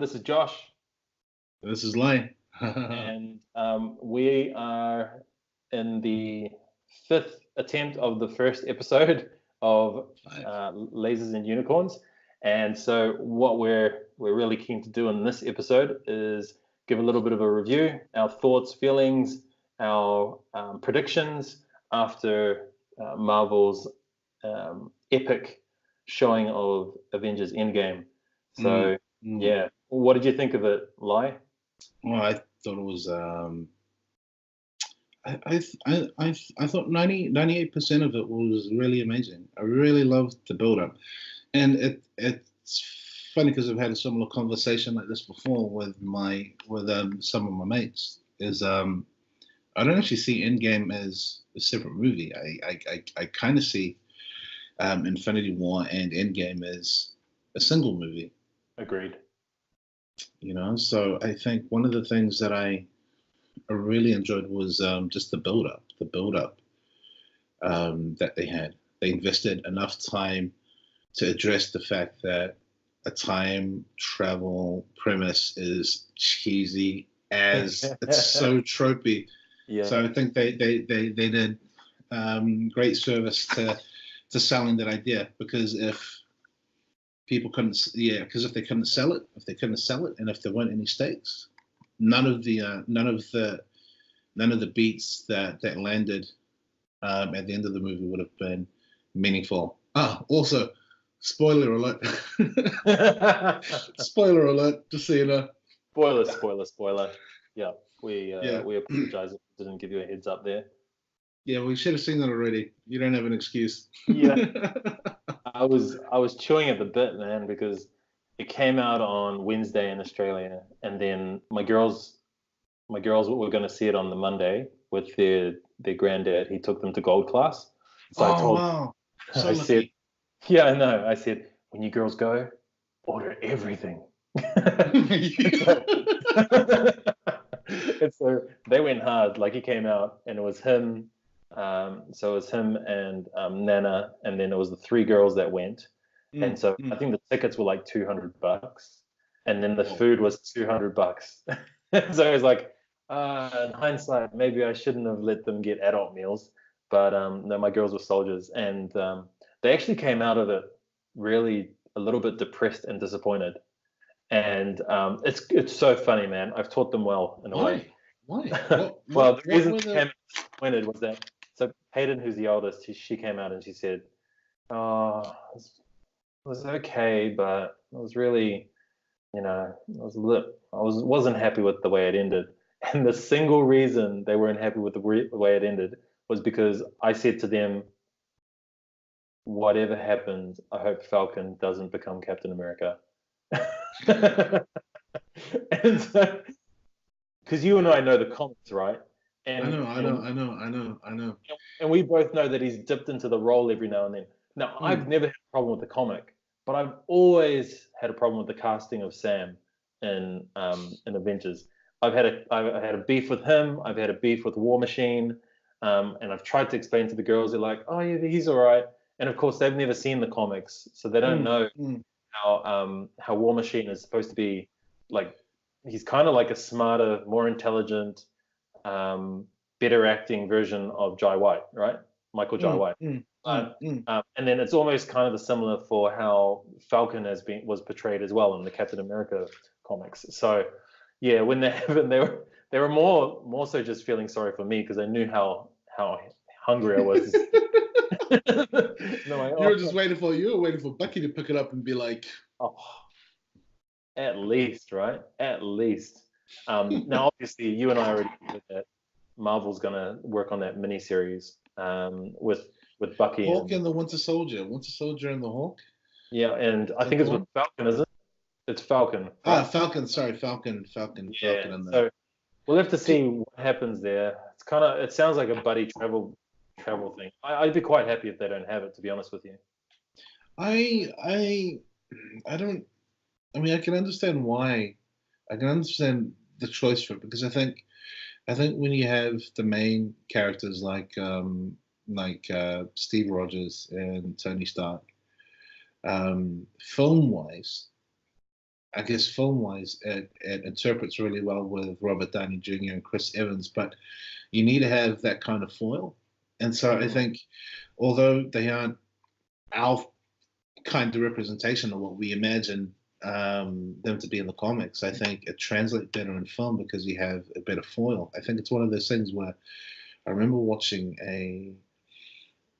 This is Josh, This is Lay. and we are in the fifth attempt of the first episode of Lasers and Unicorns. And so, what we're really keen to do in this episode is give a little bit of a review, our thoughts, feelings, our predictions after Marvel's epic showing of Avengers Endgame. So, yeah, what did you think of it, Lai? Well, I thought it was. I thought 98% of it was really amazing. I really loved the build up, and it's funny because I've had a similar conversation like this before with some of my mates. I don't actually see Endgame as a separate movie. I kind of see Infinity War and Endgame as a single movie. Agreed. So I think one of the things that I really enjoyed was just the build up that they had. They invested enough time to address the fact that a time travel premise is cheesy as it's so tropey. Yeah. So I think they did great service to selling that idea, because if people couldn't, because if they couldn't sell it, and if there weren't any stakes, none of the beats that landed at the end of the movie would have been meaningful. Also, spoiler alert! Spoiler alert! Just so you know. Spoiler. Yeah, we apologize if we didn't give you a heads up there. Yeah, we should have seen that already. You don't have an excuse. Yeah. I was chewing at the bit, man, because it came out on Wednesday in Australia, and then my girls were going to see it on the Monday with their granddad. He took them to gold class. So wow. So I said, yeah, I know. I said, when you girls go, order everything. And so they went hard. Like, he came out, and it was him. So it was him and Nana, and then it was the three girls that went. And so I think the tickets were like $200, and then the food was $200. So it was like, in hindsight, maybe I shouldn't have let them get adult meals. But no, my girls were soldiers, and they actually came out of it really a little bit depressed and disappointed. And it's so funny, man. I've taught them well in a way. Why? Well, the reason they came out disappointed was that, so Hayden, who's the oldest, she came out and she said, "Oh, it was okay, but it was really, wasn't happy with the way it ended." And the single reason they weren't happy with the way it ended was because I said to them, "Whatever happens, I hope Falcon doesn't become Captain America." And so, because you and I know the comics, right? And I know. And we both know that he's dipped into the role every now and then. Now, I've never had a problem with the comic, but I've always had a problem with the casting of Sam in Avengers. I've had a beef with him. I've had a beef with War Machine, and I've tried to explain to the girls. They're like, "Oh yeah, he's all right," and of course they've never seen the comics, so they don't know how War Machine is supposed to be. Like, he's kind of like a smarter, more intelligent, better acting version of Jai White, right? Michael Jai White. And then it's almost kind of similar for how Falcon was portrayed as well in the Captain America comics. So yeah, when they happened, they were more so just feeling sorry for me, because they knew how hungry I was. You were just waiting for Bucky to pick it up and be like, "Oh, at least, right? At least." Now, obviously, you and I already know that Marvel's gonna work on that miniseries with Bucky, Hulk and the Winter Soldier and the Hulk. Yeah, and I think it's with Falcon, isn't it? It's Falcon. Right? Falcon. Sorry, Falcon. Yeah. Falcon. So we'll have to see what happens there. It sounds like a buddy travel thing. I'd be quite happy if they don't have it, to be honest with you. I don't. I mean, I can understand why. I can understand the choice for it, because I think when you have the main characters like Steve Rogers and Tony Stark, film wise, I guess film-wise, it interprets really well with Robert Downey Jr. and Chris Evans, but you need to have that kind of foil. And so I think, although they aren't our kind of representation of what we imagine them to be in the comics, I think it translates better in film because you have a better foil. I think it's one of those things where I remember watching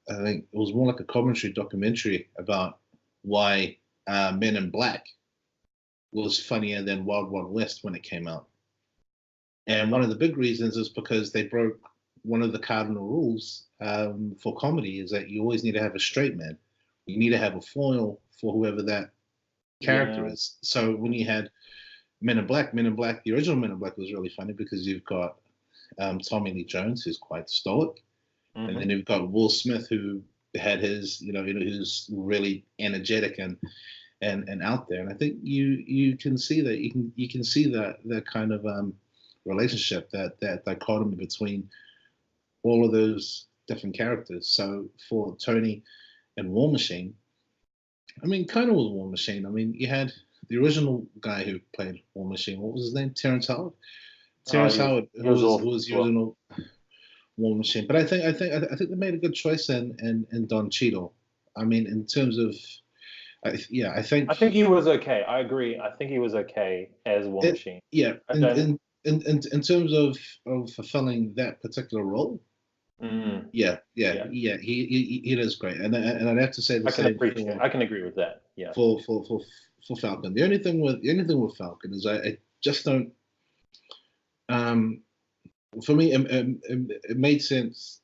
I think it was more like a commentary documentary about why Men in Black was funnier than Wild Wild West when it came out. And one of the big reasons is because they broke one of the cardinal rules for comedy is that you always need to have a straight man. You need to have a foil for whoever that character is. So when you had Men in Black, the original Men in Black was really funny because you've got Tommy Lee Jones, who's quite stoic. And then you've got Will Smith, who had his, who's really energetic and out there. And I think you can see that you can see that kind of relationship, that dichotomy between all of those different characters. So for Tony and War Machine, I mean, kind of was War Machine. I mean, you had the original guy who played War Machine. What was his name? Terrence Howard. Terrence Howard, who was the original War Machine. But I think they made a good choice in Don Cheadle. I mean, in terms of, I think he was okay. I agree. I think he was okay as War Machine. Yeah, in terms of fulfilling that particular role. He is great, and I'd have to say the same. I can agree with that. Yeah. For Falcon, the only thing with Falcon is I just don't. For me, it made sense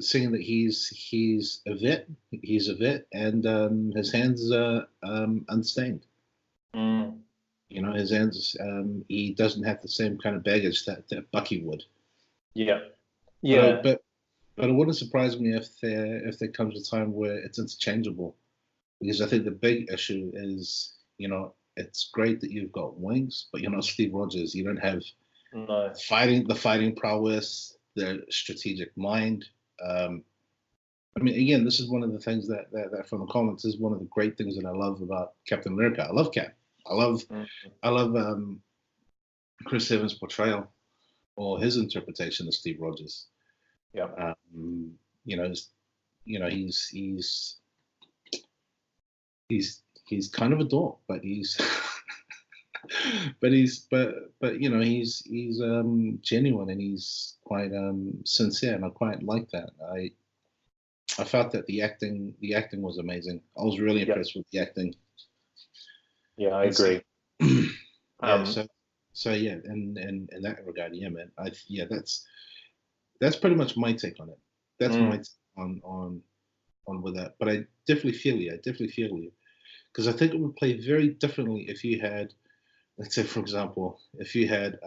seeing that he's a vet. He's a vet, and his hands are unstained. His hands. He doesn't have the same kind of baggage that Bucky would. Yeah. But it wouldn't surprise me if there comes a time where it's interchangeable, because I think the big issue is, it's great that you've got wings, but you're not Steve Rogers. You don't have the fighting prowess, the strategic mind. I mean, again, this is one of the things that from the comics is one of the great things that I love about Captain America. I love Cap. I love Chris Evans' portrayal or his interpretation of Steve Rogers. Yeah. He's kind of a dork, but he's he's genuine, and he's quite sincere, and I quite like that. I felt that the acting was amazing. I was really impressed with the acting. Yeah, I agree. So in that regard, yeah, man. That's pretty much my take on it. That's my take on with that. But I definitely feel you. Because I think it would play very differently if you had, let's say, for example, if you had,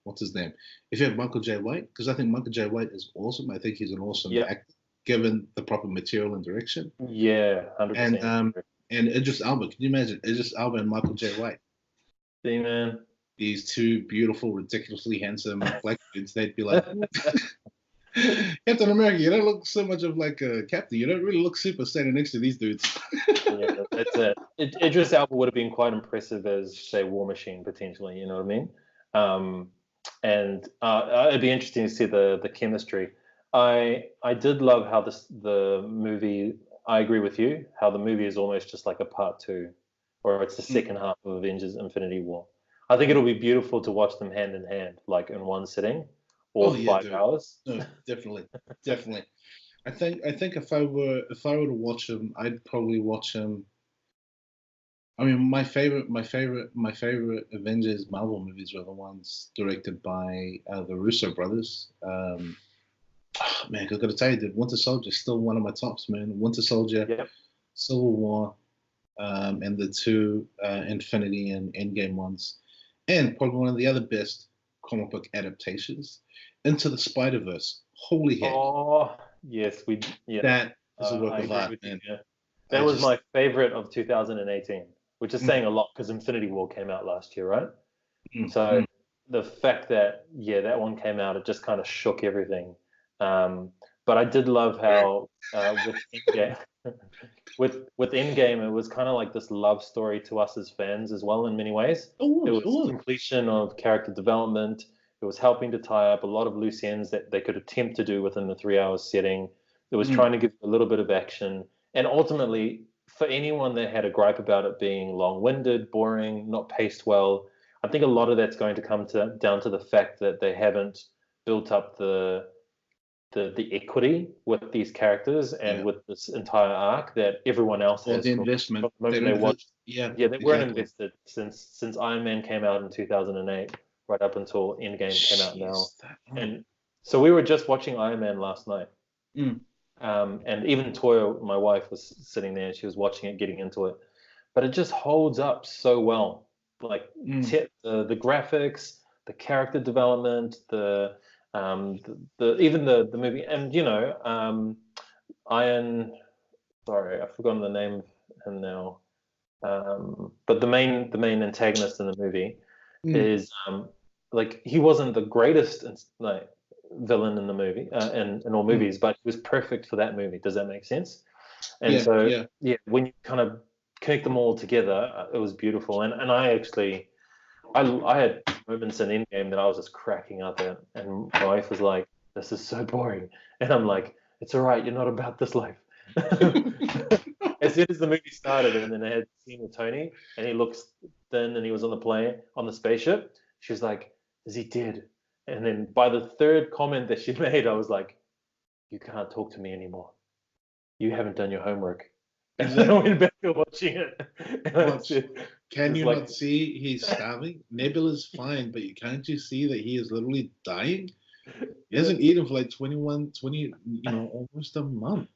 what's his name? If you had Michael J. White, because I think Michael J. White is awesome. I think he's an awesome actor, given the proper material and direction. Yeah, 100%. And Idris Elba. Can you imagine Idris Elba and Michael J. White? See, man. These two beautiful, ridiculously handsome black dudes, they'd be like, Captain America, you don't look so much of like a captain. You don't really look super standing next to these dudes. Yeah, that's it. Idris Elba would have been quite impressive as, say, War Machine, potentially, you know what I mean? And it'd be interesting to see the chemistry. I did love how the movie, I agree with you, how the movie is almost just like a part two, or it's the second half of Avengers Infinity War. I think it'll be beautiful to watch them hand in hand, like in one sitting, or 5 hours. No, definitely. I think if I were to watch them, I'd probably watch them. I mean, my favorite Avengers Marvel movies were the ones directed by the Russo brothers. Man, I've got to tell you, the Winter Soldier is still one of my tops, man. Winter Soldier, Civil War, and the two Infinity and Endgame ones. And probably one of the other best comic book adaptations, Into the Spider-Verse. Holy heck. Oh, yes. That is a work of art, man. That was my favorite of 2018, which is saying a lot because Infinity War came out last year, right? The fact that, that one came out, it just kind of shook everything. But I did love how with Endgame, with Endgame, it was kind of like this love story to us as fans as well in many ways. It It was was. completion of character development. It was helping to tie up a lot of loose ends that they could attempt to do within the 3 hour setting. It was Mm. trying to give a little bit of action. And ultimately, for anyone that had a gripe about it being long-winded, boring, not paced well, I think a lot of that's going to come down to the fact that they haven't built up the equity with these characters and Yeah. with this entire arc that everyone else Or has the from investment. the They moment they don't invest. watched. Yeah, Yeah, they weren't exactly. invested since Iron Man came out in 2008, right up until Endgame came out now. Jeez, that long. And so we were just watching Iron Man last night. Mm. And even Toya, my wife, was sitting there. She was watching it, getting into it, but it just holds up so well. Like Mm. the graphics, the character development, the even the movie, and Iron. Sorry, I've forgotten the name of him now. But the main antagonist in the movie Mm. is like he wasn't the greatest like villain in the movie in all Mm. movies, but he was perfect for that movie. Does that make sense? And Yeah, so yeah. yeah, when you kind of connect them all together, it was beautiful. And I actually I had moments in Endgame that I was just cracking up at, and my wife was like, "This is so boring," and I'm like, "It's all right. You're not about this life." As soon as the movie started, and then I had the scene with Tony, and he looks thin, and he was on the plane, on the spaceship. She was like, "Is he dead?" And then by the third comment that she made, I was like, "You can't talk to me anymore. You haven't done your homework." And then I went back to watching it, and I But said, can "It's you like, not see he's starving? Nebula's fine, but can't you see that he is literally dying? He hasn't eaten for like 20, almost a month.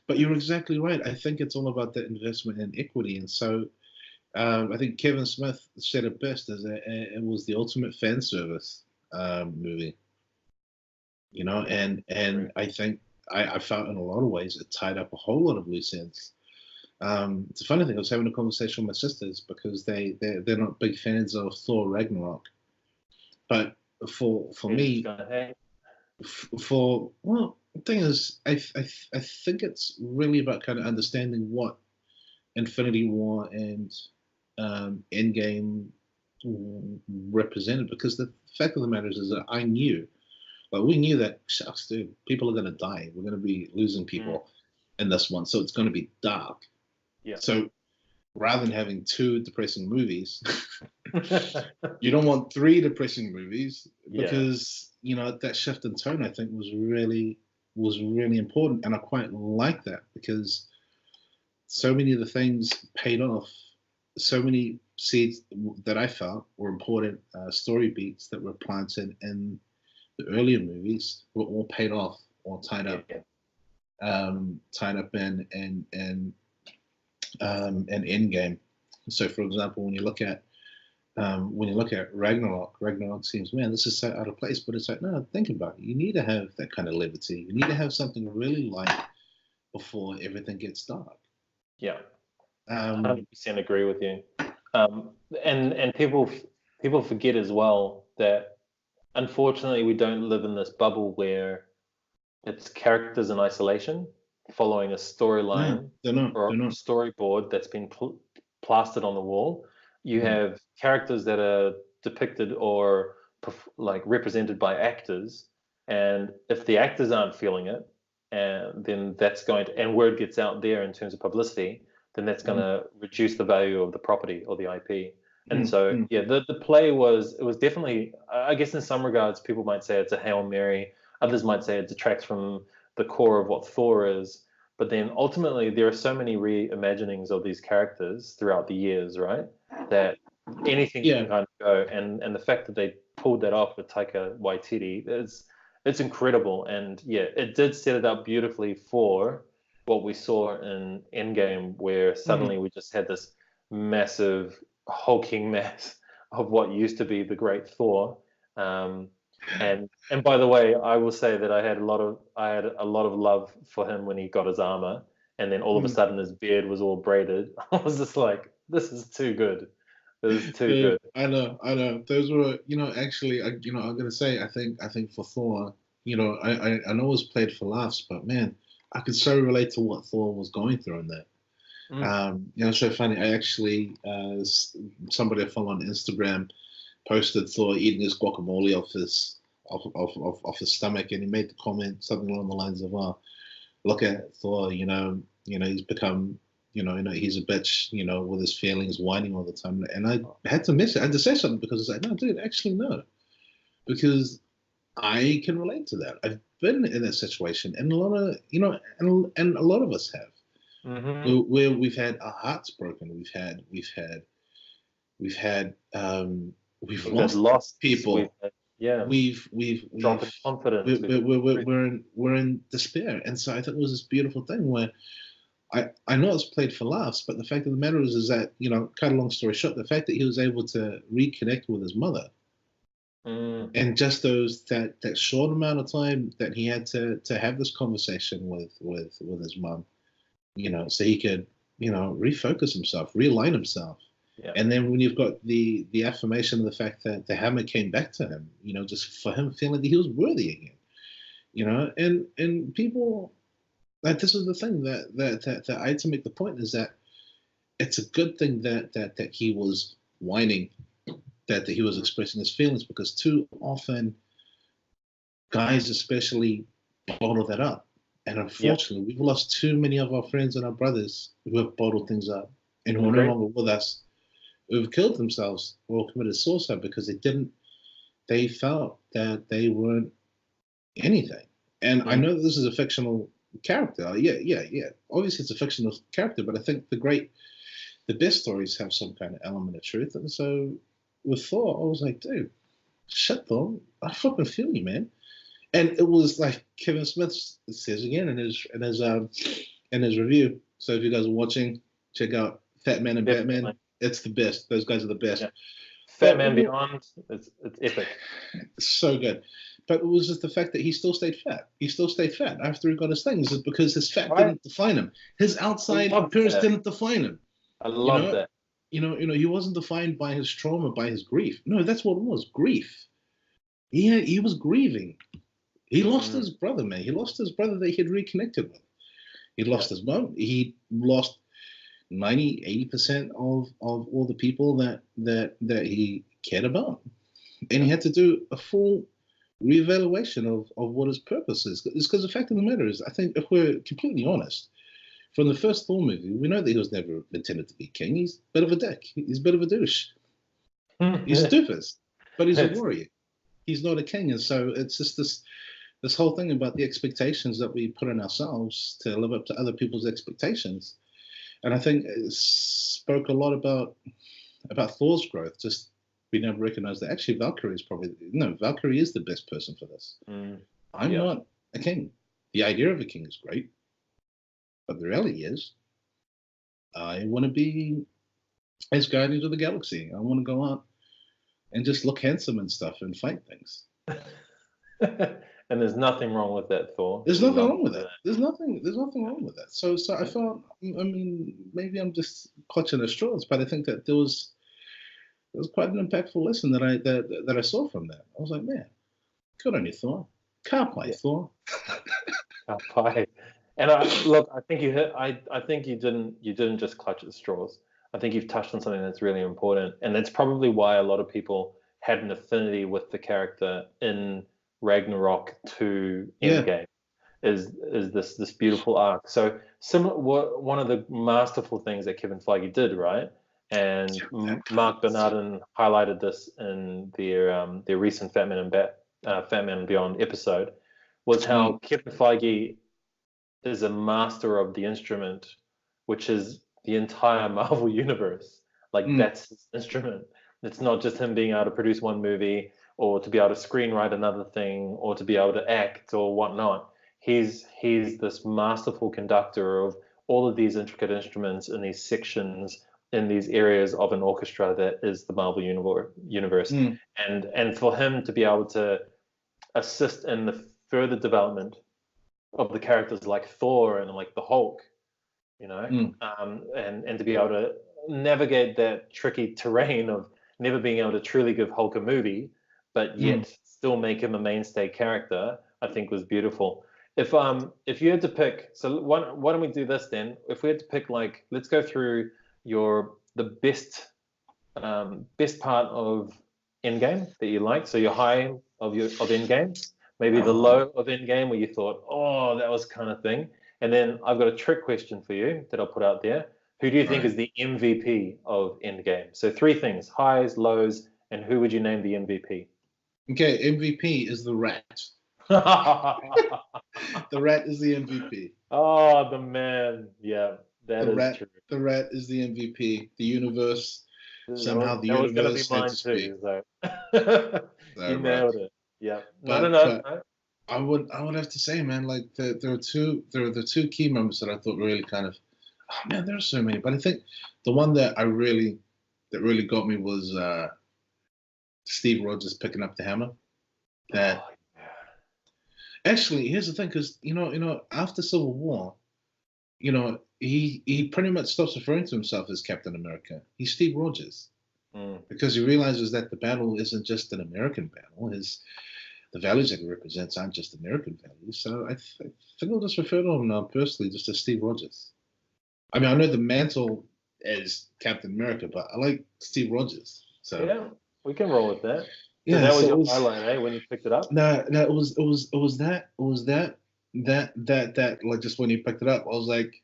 But you're exactly right. I think it's all about that investment in equity. And so I think Kevin Smith said it best as it was the ultimate fan service movie, and I think I felt in a lot of ways it tied up a whole lot of loose ends. It's a funny thing. I was having a conversation with my sisters because they're not big fans of Thor Ragnarok, but for they're just me, going, hey, for well, the thing is, I think it's really about kind of understanding what Infinity War and Endgame represented. Because the fact of the matter is that we knew that shucks, dude, people are going to die. We're going to be losing mm, people in this one, so it's going to be dark. yeah." So rather than having two depressing movies, you don't want three depressing movies Yeah, because that shift in tone I think was really important, and I quite like that because so many of the things paid off. So many seeds that I felt were important story beats that were planted in the earlier movies were all paid off or yeah, yeah, tied up in Endgame. So, for example, when you look at Ragnarok seems, man, this is so out of place. But it's like, no, think about it. You need to have that kind of levity. You need to have something really light before everything gets dark. yeah. Um, 100% agree with you. Um, and people forget as well that unfortunately we don't live in this bubble where it's characters in isolation following a no, storyline they're not. or They're a not. storyboard that's been plastered on the wall. You Mm, have characters that are depicted or like represented by actors, and if the actors aren't feeling it, and then that's going to, and word gets out there in terms of publicity, then that's going mm, to reduce the value of the property or the IP. And mm, so, mm. yeah, the play was definitely, I guess in some regards, people might say it's a Hail Mary. Others might say it detracts from the core of what Thor is. But then ultimately, there are so many reimaginings of these characters throughout the years, right? That anything can Yeah. kind of go. And the fact that they pulled that off with Taika Waititi is it's incredible. And yeah, it did set it up beautifully for what we saw in Endgame, where Mm. suddenly we just had this massive hulking mass of what used to be the great Thor. Um, and by the way, I will say that I had a lot of love for him when he got his armor, and then all of a Mm. sudden his beard was all braided. I was just like, this is too good. This is too good. I know. Those were, actually, I'm gonna say, I think for Thor, I know it was played for laughs, but man, I could so relate to what Thor was going through in that. It's so funny. I actually, somebody I follow on Instagram posted Thor eating his guacamole off his stomach, and he made the comment something along the lines of, "Oh, look at Thor, he's become, he's a bitch, with his feelings, whining all the time." And I had to miss it. I had to say something because it's like, no, dude, actually no, because I can relate to that. I've been in that situation, and a lot of, and a lot of us have, where we've had our hearts broken. We've lost people. We've drop in confidence. We're in despair, and so I thought it was this beautiful thing where I know it's played for laughs, but the fact of the matter is that, cut a long story short, the fact that he was able to reconnect with his mother, and just that short amount of time that he had to have this conversation with his mom, so he could refocus himself, realign himself. Yeah. And then when you've got the affirmation of the fact that the hammer came back to him, just for him feeling that he was worthy again, and people, like, this is the thing that I had to make the point, is that it's a good thing that he was whining, that he was expressing his feelings, because too often guys especially bottle that up. And unfortunately, we've lost too many of our friends and our brothers who have bottled things up and who are no longer with us, who've killed themselves or committed suicide because they felt that they weren't anything. And I know that this is a fictional character. Yeah. Obviously, it's a fictional character, but I think the best stories have some kind of element of truth. And so with Thor, I was like, dude, shit, Thor, I fucking feel you, man. And it was like Kevin Smith says again in his review. So if you guys are watching, check out Fat Man and Batman. It's the best. Those guys are the best. Yeah. Fat Man Beyond, it's epic. So good. But it was just the fact that he still stayed fat. He still stayed fat after he got his things, because his fat didn't define him. His outside appearance didn't define him. I love that. He wasn't defined by his trauma, by his grief. No, that's what it was, grief. He was grieving. He lost his brother, man. He lost his brother that he had reconnected with. He lost his mom. He lost 80% of all the people that he cared about. And he had to do a full reevaluation of what his purpose is. It's because the fact of the matter is, I think, if we're completely honest, from the first Thor movie, we know that he was never intended to be king. He's a bit of a dick. He's a bit of a douche. He's a doofus, but he's a warrior. He's not a king. And so it's just this whole thing about the expectations that we put on ourselves to live up to other people's expectations. And I think it spoke a lot about Thor's growth. Just we never recognized that actually Valkyrie is the best person for this. I'm not a king. The idea of a king is great, but the reality is, I want to be as Guardians of the Galaxy. I want to go out and just look handsome and stuff and fight things. And there's nothing wrong with that, Thor. There's nothing wrong with that. There's nothing wrong with that. So I felt, maybe I'm just clutching at straws, but I think that there was quite an impactful lesson that I saw from that. I was like, man, good on you, Thor. Car pie, Thor. Car pie. And I think you hit. I think you didn't just clutch at straws. I think you've touched on something that's really important, and that's probably why a lot of people had an affinity with the character in Ragnarok to Endgame. Is this beautiful arc? So one of the masterful things that Kevin Feige did, right? And Mark Bernardin highlighted this in their recent Fat Man and Beyond episode, was how Kevin Feige is a master of the instrument, which is the entire Marvel universe. Like that's his instrument. It's not just him being able to produce one movie or to be able to screenwrite another thing or to be able to act or whatnot. He's this masterful conductor of all of these intricate instruments in these sections in these areas of an orchestra that is the Marvel universe. And for him to be able to assist in the further development of the characters like Thor and like the Hulk, and to be able to navigate that tricky terrain of never being able to truly give Hulk a movie, but yet still make him a mainstay character I think was beautiful. If you had to pick, so why don't we do this then? If we had to pick, like, let's go through the best part of Endgame that you liked. So your high of Endgame, maybe the low of Endgame where you thought, oh, that was kind of thing. And then I've got a trick question for you that I'll put out there. Who do you think is the MVP of Endgame? So three things: highs, lows, and who would you name the MVP? Okay, MVP is the rat. The rat is the MVP. Oh, the man. Yeah, that is true. The rat is the MVP. The universe, somehow the That was going to be universe had mine to speak. too. So So, you nailed it. Yeah. But No. I would have to say, man, like there are the two key moments that I thought really kind of, oh man, there are so many. But I think the one that really got me was Steve Rogers picking up the hammer. That actually, here's the thing, because after Civil War, he pretty much stops referring to himself as Captain America. He's Steve Rogers because he realizes that the battle isn't just an American battle. The values that he represents aren't just American values. So I think I'll just refer to him now personally just as Steve Rogers. I mean, I know the mantle as Captain America, but I like Steve Rogers. So yeah, we can roll with that. So yeah, that was your highlight, eh? When you picked it up. No, it was that like just when he picked it up, I was like,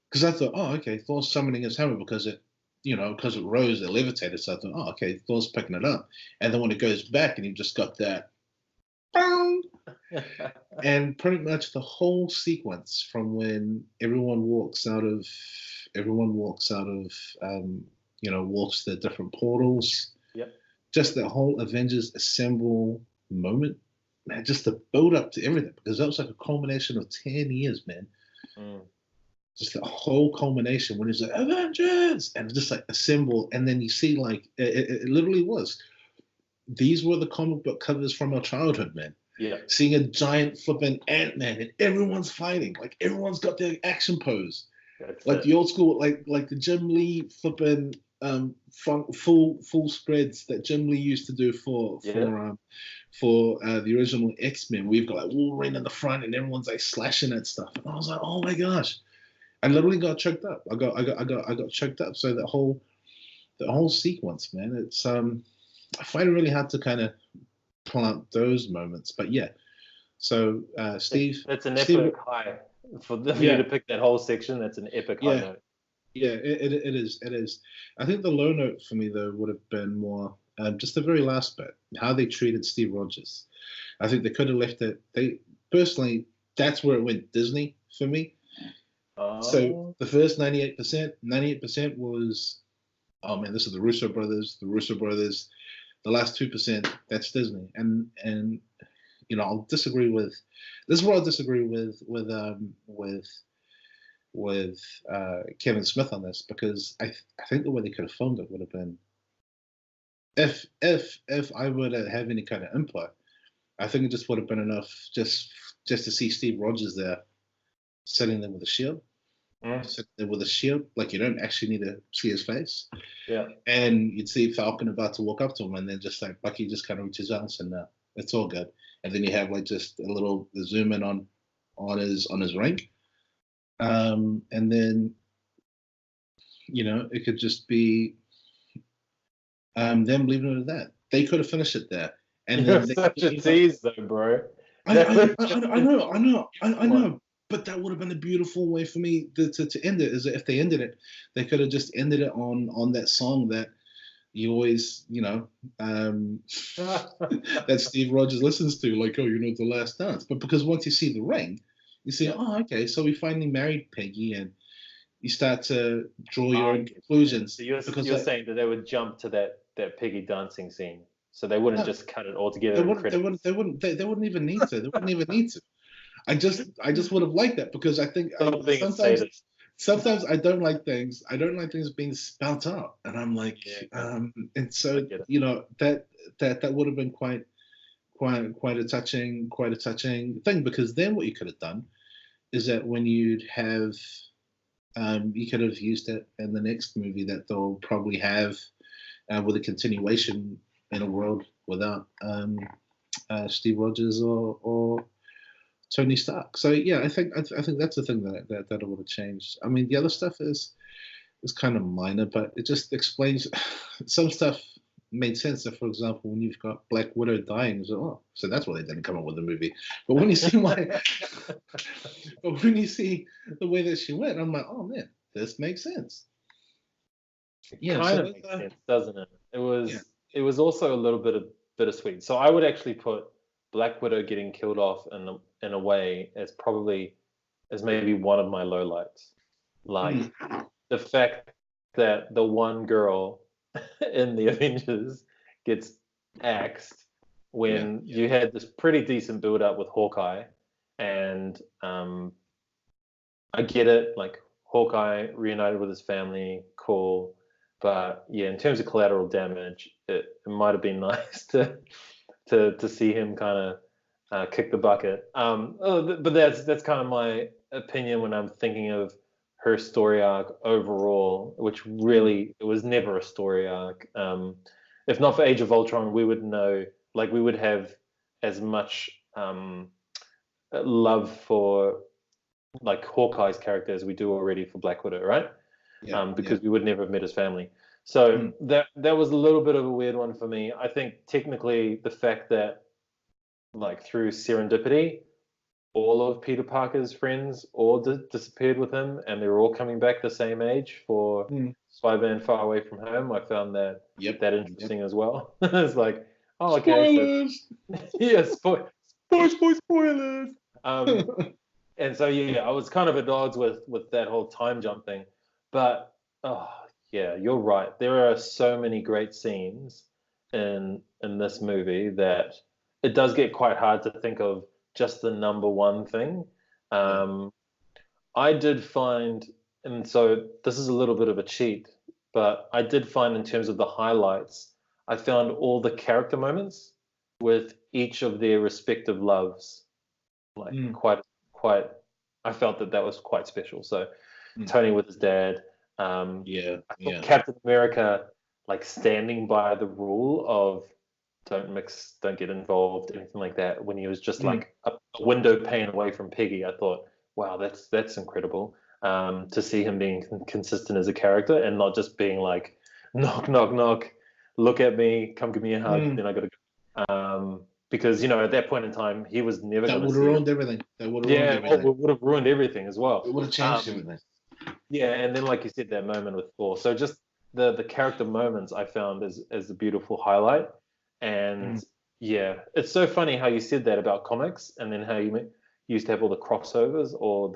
because I thought, oh, okay, Thor's summoning his hammer because it rose, it levitated. So I thought, oh, okay, Thor's picking it up, and then when it goes back, and you just got that. And pretty much the whole sequence from when everyone walks out of walks the different portals. Yep. Just the whole Avengers assemble moment, man, just the build up to everything, because that was like a culmination of 10 years, man. Just the whole culmination when he's like, Avengers, and just like assemble, and then you see like, it literally was. These were the comic book covers from our childhood, man. Yeah. Seeing a giant flipping Ant-Man and everyone's fighting, like everyone's got their action pose. The old school, like the Jim Lee flipping full spreads that Jim Lee used to do for the original X-Men. We've got like Wolverine in the front and everyone's like slashing at stuff. And I was like, oh my gosh. I literally got choked up. I got choked up. So the whole sequence, man, it's I find it really hard to kind of pull out those moments. But yeah. So Steve, that's an epic high. For you to pick that whole section, that's an epic high note. Yeah, it is. It is. I think the low note for me though would have been more just the very last bit, how they treated Steve Rogers. I think they could have left it. Personally, that's where it went Disney for me. So the first 98% was, oh man, this is the Russo brothers. The last 2%, that's Disney. And I'll disagree with. This is where I'll disagree with Kevin Smith on this, because I think the way they could have filmed it would have been, if I were to have any kind of input, I think it just would have been enough just to see Steve Rogers there sitting there with a shield. Sitting there with a shield, like you don't actually need to see his face. Yeah. And you'd see Falcon about to walk up to him, and then just like Bucky just kind of reaches out and said, "No, it's all good." And then you have like just a little zoom in on his ring. And then, it could just be them leaving it at that. They could have finished it there. And You're such a tease, though, bro. I know. But that would have been a beautiful way for me to end it. Is that if they ended it, they could have just ended it on that song that you always, that Steve Rogers listens to, like, oh, the last dance. But because once you see the ring, you see, oh, okay, so we finally married Peggy, and you start to draw your own conclusions. So you're saying that they would jump to that Peggy dancing scene, so they wouldn't just cut it all together. They wouldn't even need to. They wouldn't even need to. I just would have liked that, because I think sometimes I don't like things. I don't like things being spelt out, and I'm like, and so that would have been quite a touching thing, because then what you could have done is that when you'd have you could have used it in the next movie that they'll probably have with a continuation in a world without Steve Rogers or Tony Stark. So yeah, I think that's the thing that I would have changed. I mean, the other stuff is kind of minor, but it just explains some stuff made sense. So, for example, when you've got Black Widow dying, so so that's why they didn't come up with the movie. But when you see but when you see the way that she went, I'm like, oh man, this makes sense. Yeah, Kind so of makes sense, doesn't it? yeah, It was also a little bit of bittersweet. So I would actually put Black Widow getting killed off in a way as probably as maybe one of my lowlights. Like mm, the fact that the one girl in the Avengers gets axed yeah, when you had this pretty decent build up with Hawkeye, and I get it, like Hawkeye reunited with his family, cool. But yeah, in terms of collateral damage, it might have been nice to see him kind of kick the bucket. But that's kind of my opinion when I'm thinking of her story arc overall, which mm, really it was never a story arc. If not for Age of Ultron, we would know, like we would have as much love for like Hawkeye's character as we do already for Black Widow, right? yeah, yeah. Because we would never have met his family. So Mm, that was a little bit of a weird one for me. I think technically the fact that like through serendipity, all of Peter Parker's friends all disappeared with him, and they were all coming back the same age for mm. Spider-Man Far Away from Home. I found Yep, that yep. interesting as well. It's like, oh, okay, so Spoilers. yeah, spoilers. Um, and so yeah, I was kind of at odds with that whole time jump thing. But oh yeah, you're right. There are so many great scenes in this movie that it does get quite hard to think of just the number one thing. Yeah. Um, I did find, and so this is a little bit of a cheat, but I did find in terms of the highlights, I found all the character moments with each of their respective loves like Mm, quite I felt that was quite special. So mm. Tony with his dad, Yeah, I thought yeah. Captain America like standing by the rule of don't mix, don't get involved, anything like that. When he was just Mm, like a window pane away from Peggy, I thought, wow, that's incredible. To see him being consistent as a character and not just being like knock knock knock, look at me, come give me a hug, mm. then I got to. Because at that point in time, he was never That going to would have see her. ruined everything. That would have ruined Yeah, everything. it would have ruined everything as It well. would have changed everything. Yeah, and then like you said, that moment with Thor. So just the character moments I found as a beautiful highlight. And Mm. yeah, it's so funny how you said that about comics, and then how you used to have all the crossovers or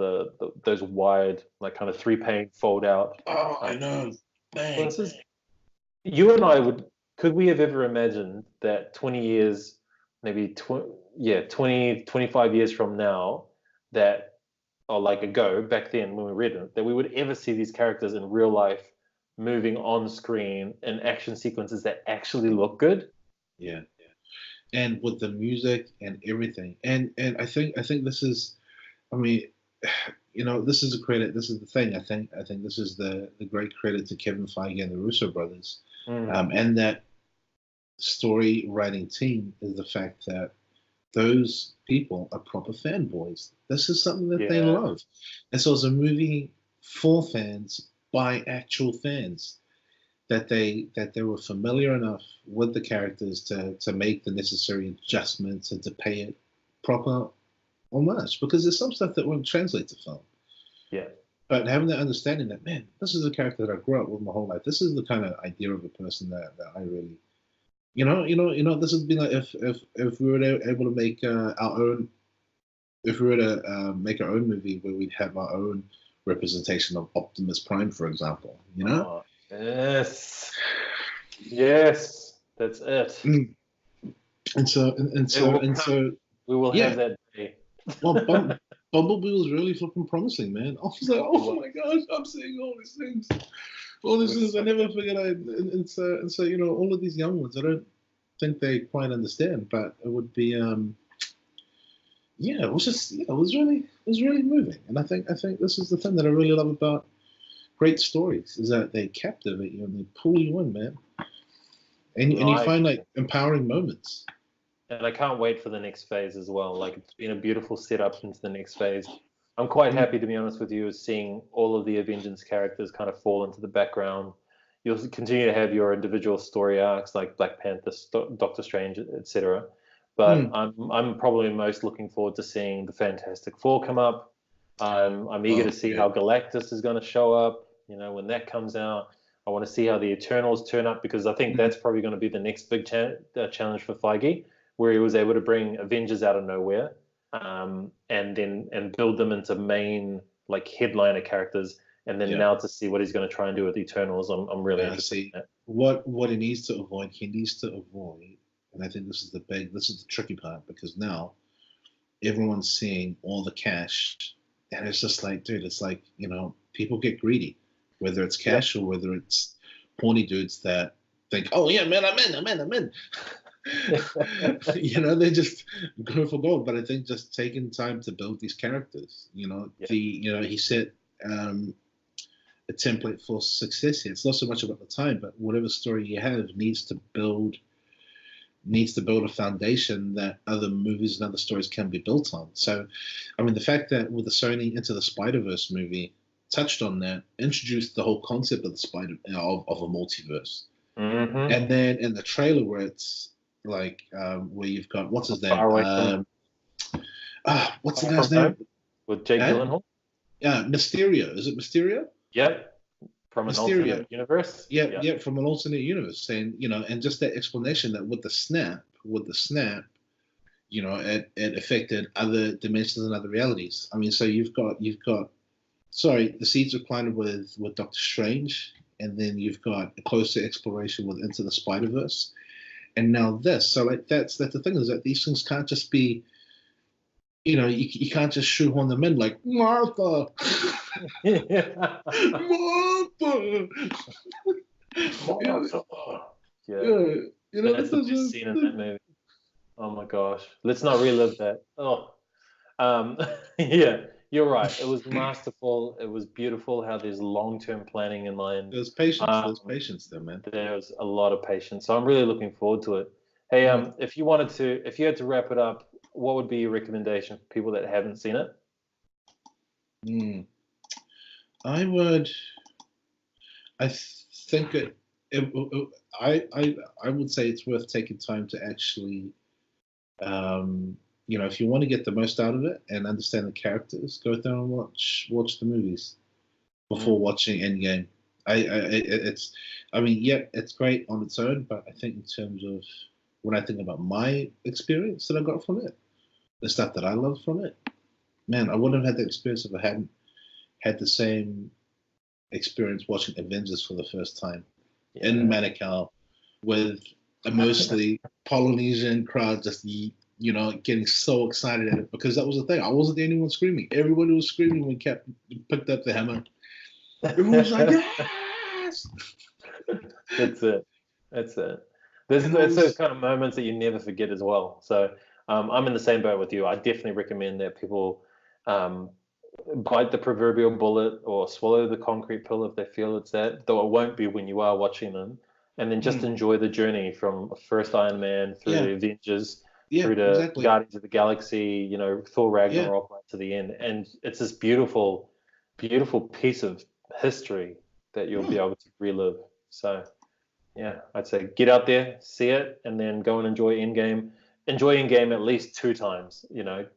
those wide like kind of three pane fold out Oh, I uh, know. Bang. sequences. You and I could we have ever imagined that 20 years, maybe 20, 25 years from now, that or like ago back then when we read it, that we would ever see these characters in real life moving on screen in action sequences that actually look good? Yeah. And with the music and everything. And I think this is, I mean, this is a credit. This is the thing. I think this is the great credit to Kevin Feige and the Russo brothers, Mm, and that story writing team is the fact that those people are proper fanboys. This is something that they yeah, love, and so it's a movie for fans by actual fans that they were familiar enough with the characters to make the necessary adjustments and to pay it proper homage because there's some stuff that won't translate to film. yeah. But having that understanding that, man, this is a character that I grew up with my whole life. This is the kind of idea of a person that I really, this would be like if we were able to make our own, if we were to make our own movie where we'd have our own representation of Optimus Prime, for example. Oh, yes, yes, that's it. Mm. And so and It so will and come. so, We will have yeah. that day. Well, Bumblebee was really flipping promising, man. I was like, It oh was. my gosh, I'm seeing all It these was things I so never figured I'd. And so, all of these young ones, I don't think they quite understand, but it would be, yeah, it was just, yeah, it was really moving, and I think this is the thing that I really love about great stories is that they captivate you and they pull you in, man, and no, you I find like agree. empowering moments. and I can't wait for the next phase as well. Like it's been a beautiful setup into the next phase. I'm quite happy, to be honest with you, seeing all of the Avengers characters kind of fall into the background. You'll continue to have your individual story arcs like Black Panther, Doctor Strange, etc. But Mm. I'm probably most looking forward to seeing the Fantastic Four come up. I'm eager to Oh, see yeah. how Galactus is going to show up. You know, when that comes out, I want to see how the Eternals turn up because I think Mm. that's probably going to be the next big challenge for Feige, where he was able to bring Avengers out of nowhere, and build them into main like headliner characters, and then Yeah. now to see what he's going to try and do with Eternals, I'm really interested See, in that. what he needs to avoid, and I think this is the tricky part because now everyone's seeing all the cash, and it's just like, dude, it's like, people get greedy, whether it's Yep. cash or whether it's horny dudes that think, oh yeah, man, I'm in. They're just going for gold. But I think just taking time to build these characters, he set a template for success here. It's not so much about the time, but whatever story you have needs to build a foundation that other movies and other stories can be built on. So, I mean, the fact that with the Sony Into the Spider-Verse movie touched on that, introduced the whole concept of of a multiverse, and then in the trailer where it's like where you've got what's his name, Far away from what's the Far guy's From Home name? with Jake Gyllenhaal. Yeah, Mysterio. Is it Mysterio? Yep, from an Mysterio. alternate universe. Yeah, from an alternate universe, saying, and just that explanation that with the snap, it affected other dimensions and other realities. I mean, so you've got the seeds are planted with Doctor Strange, and then you've got a closer exploration with Into the Spider Verse, and now this. So like that's the thing, is that these things can't just be, you can't just shoehorn them in like Martha. Yeah. Martha. Yeah. That's the This best scene in that movie. Oh my gosh. Let's not relive that. Oh. Yeah, you're right. It was masterful. It was beautiful how there's long-term planning in mind. There's patience. There's Um, patience there, man. there's a lot of patience. So I'm really looking forward to it. Hey, if you had to wrap it up, what would be your recommendation for people that haven't seen it? I would. I think I would say it's worth taking time to actually, if you want to get the most out of it and understand the characters, go there and watch the movies before watching Endgame. It's great on its own, but I think in terms of when I think about my experience that I got from it, the stuff that I loved from it, man, I wouldn't have had that experience if I hadn't had the same experience watching Avengers for the first time in Manukau with a mostly Polynesian crowd just getting so excited at it, because that was the thing. I wasn't the only one screaming. Everybody was screaming when Cap picked up the hammer. Everyone was like, yes! That's it. It's those kind of moments that you never forget as well. So I'm in the same boat with you. I definitely recommend that people bite the proverbial bullet or swallow the concrete pill if they feel it's that, though it won't be when you are watching them. And then just enjoy the journey from first Iron Man through the Avengers, through to Guardians of the Galaxy, Thor Ragnarok right to the end. And it's this beautiful, beautiful piece of history that you'll be able to relive. So, yeah, I'd say get out there, see it, and then go and enjoy Endgame. Enjoy Endgame at least 2 times.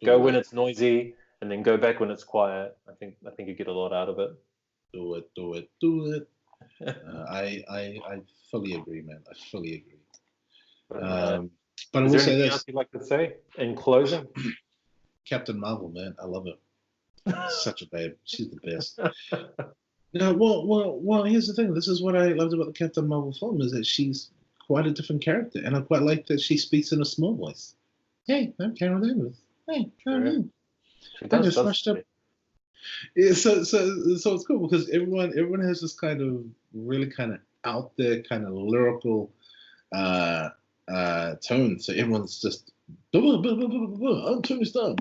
Go when it's noisy, and then go back when it's quiet. I think you get a lot out of it. Do it. I fully agree, man. I fully agree. But I will say this. Else you'd like to say in closing? Captain Marvel, man, I love her. Such a babe. She's the best. No, well. Here's the thing. This is what I loved about the Captain Marvel film, is that she's quite a different character, and I quite like that she speaks in a small voice. Hey, I'm Carol Danvers. Hey, how are you? I just rushed up. Yeah, so it's cool because everyone has this kind of really kind of out there kind of lyrical tone. So everyone's just I'm Tony Stark.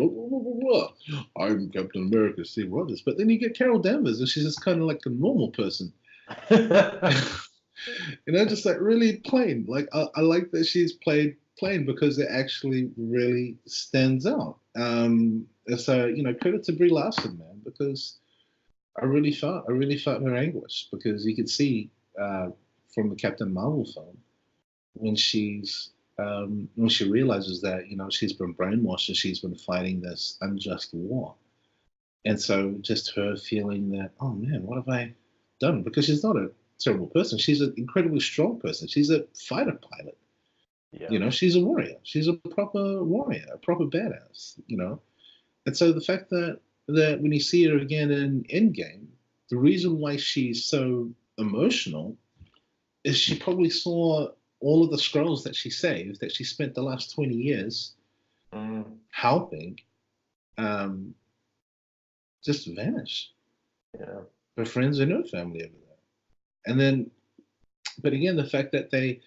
I'm Captain America, Steve Rogers. But then you get Carol Danvers, and she's just kind of like a normal person. Just like really plain. Like I like that she's played playing because it actually really stands out. So credit to Brie Larson, man, because I really felt her anguish because you could see from the Captain Marvel film when she realizes that she's been brainwashed and she's been fighting this unjust war, and so just her feeling that, oh man, what have I done? Because she's not a terrible person. She's an incredibly strong person. She's a fighter pilot. Yeah. She's a warrior. She's a proper warrior, a proper badass. And so the fact that when you see her again in Endgame, the reason why she's so emotional is she probably saw all of the scrolls that she saved, that she spent the last 20 years helping, just vanish. Yeah. Her friends and her family over there. And then, but again, the fact that the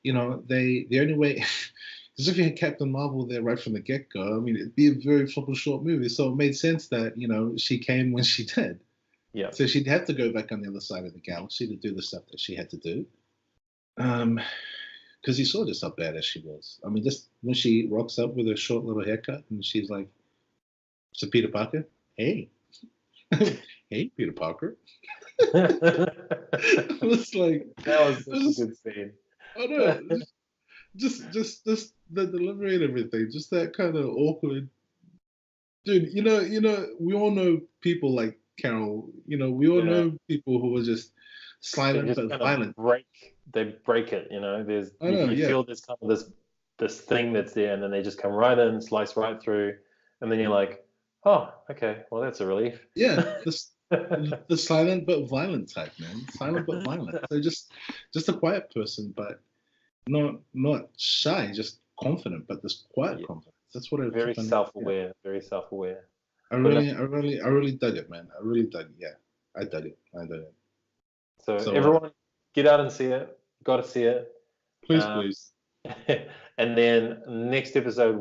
only way, because if you had Captain Marvel there right from the get go, I mean, it'd be a very flippin' short movie. So it made sense that, she came when she did. Yeah. So she'd have to go back on the other side of the galaxy to do the stuff that she had to do. Because you saw just how badass she was. I mean, just when she rocks up with her short little haircut and she's like, "So Peter Parker, hey, hey, Peter Parker." It was like That was such a good scene. Oh no, just the delivery and everything, just that kind of awkward. Dude, we all know people like Carol. We all know people who are just They silent just but kind violent. of break it. There's I know, you yeah. feel this kind of this thing that's there, and then they just come right in, slice right through, and then you're like, oh, okay, well that's a relief. Yeah, the silent but violent type, man. Silent but violent. So just a quiet person, but not shy, just confident, but this quiet confidence. That's what I Very find. self-aware, very self-aware. I really dug it, man. I really dug it. Yeah, I dug it. So So everyone, get out and see it. Got to see it. please. And then next episode,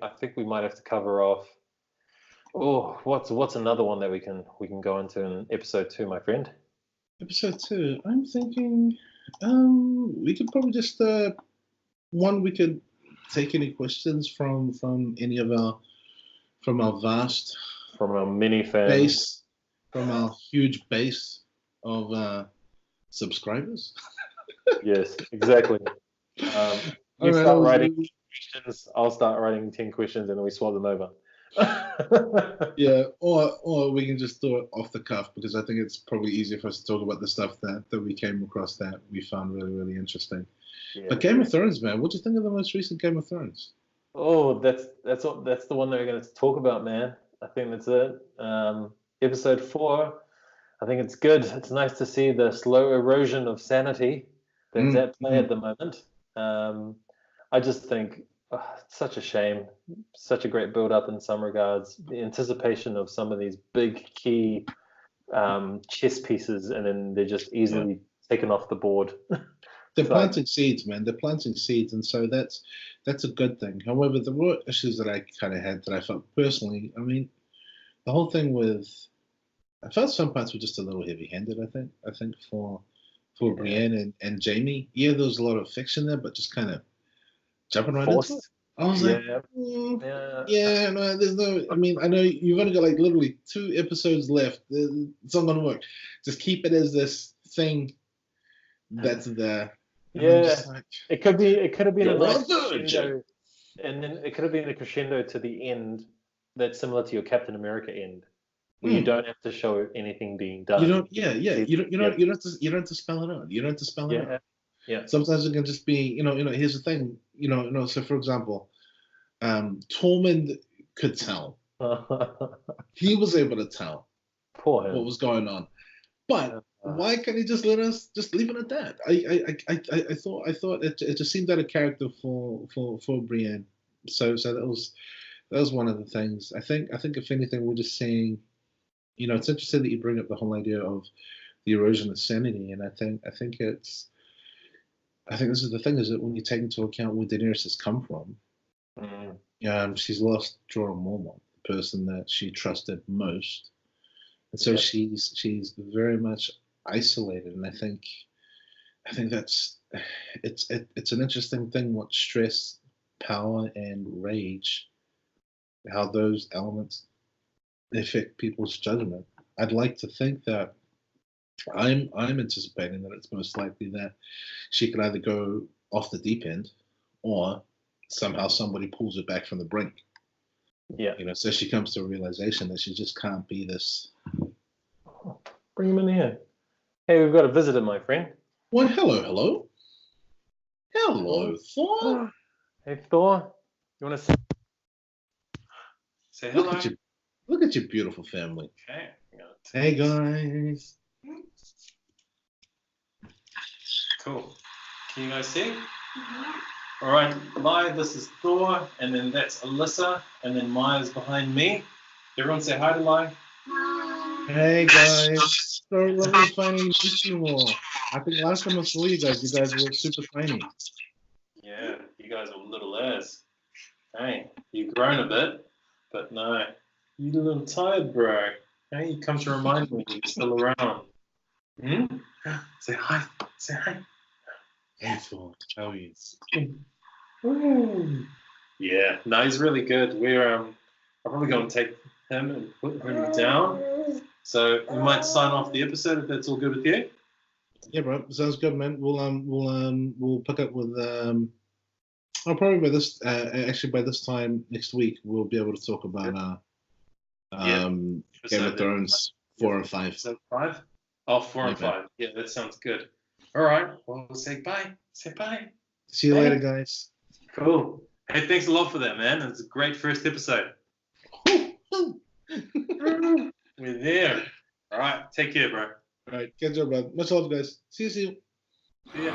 I think we might have to cover off. Oh, what's another one that we can go into in episode 2, my friend? Episode 2. I'm thinking, we could probably just we could take any questions from any of our vast mini fans base, from our huge base of subscribers. Yes, exactly. You start writing questions, I'll start writing 10 questions, and then we swap them over. Yeah, or we can just do it off the cuff, because I think it's probably easier for us to talk about the stuff that we came across that we found really, really interesting. Yeah. But Game of Thrones, man, what do you think of the most recent Game of Thrones? Oh, that's the one that we're going to talk about, man. I think that's it. Episode 4. I think it's good. It's nice to see the slow erosion of sanity that's at play at the moment. I just think it's such a shame. Such a great build-up in some regards. The anticipation of some of these big key chess pieces, and then they're just easily taken off the board. They're planting seeds, man. They're planting seeds, and so that's a good thing. However, the real issues that I kind of had, that I felt personally, I mean, the whole thing with, I felt some parts were just a little heavy-handed. I think for Brienne and Jamie, yeah, there was a lot of fiction there, but just kind of jumping right into it. I was like, no, there's no. I mean, I know you've only got like literally 2 episodes left. It's not gonna work. Just keep it as this thing that's there. And like, it could have been a nice crescendo, and then it could have been a crescendo to the end that's similar to your Captain America end, where you don't have to show anything being done. You don't. You don't have to spell it out. You don't have to spell it out. Yeah. Sometimes it can just be, here's the thing, so for example, Tormund could tell. He was able to tell what was going on. But why can't he just let us just leave it at that? I thought it just seemed out of character for Brienne. So that was one of the things. I think if anything, we're just seeing, it's interesting that you bring up the whole idea of the erosion of sanity, and I think this is the thing, is that when you take into account where Daenerys has come from, she's lost Jorah Mormont, the person that she trusted most, and so she's very much isolated. And I think that's it's an interesting thing, what stress power and rage, how those elements affect people's judgment. I'd like to think that I'm anticipating that it's most likely that she could either go off the deep end or somehow somebody pulls her back from the brink. Yeah. So she comes to a realization that she just can't be this. Bring him in here. Hey, we've got a visitor, my friend. Well, hello. Hello, Thor. Hey, Thor. You want to say hello? Look at your beautiful family. Okay. Hey, guys. Cool. Can you guys see? All right, Mai, this is Thor, and then that's Alyssa, and then Maya's behind me. Everyone say hi to Lai. Hey, guys. So lovely to finally meet you all. I think last time I saw you guys were super tiny. Yeah, you guys are little as. Hey, you've grown a bit, but no, you're a little tired, bro. Hey, you come to remind me you're still around. Hmm? Say hi. Say hi. Hey, Thor. How are you? Ooh. Yeah, no, he's really good. I'm probably going to take him and put him down. So we might sign off the episode if that's all good with you. Yeah, bro. Sounds good, man. We'll pick up with I'll probably by this time next week we'll be able to talk about Game of Thrones 4 and 5. Episode 5? Oh, 4 and 5. Yeah, that sounds good. All right. Well, we'll say bye. Say bye. See you later, guys. Cool. Hey, thanks a lot for that, man. It's a great first episode. We're there. All right. Take care, bro. All right. Catch up, bro. Much love, guys. See you. See ya.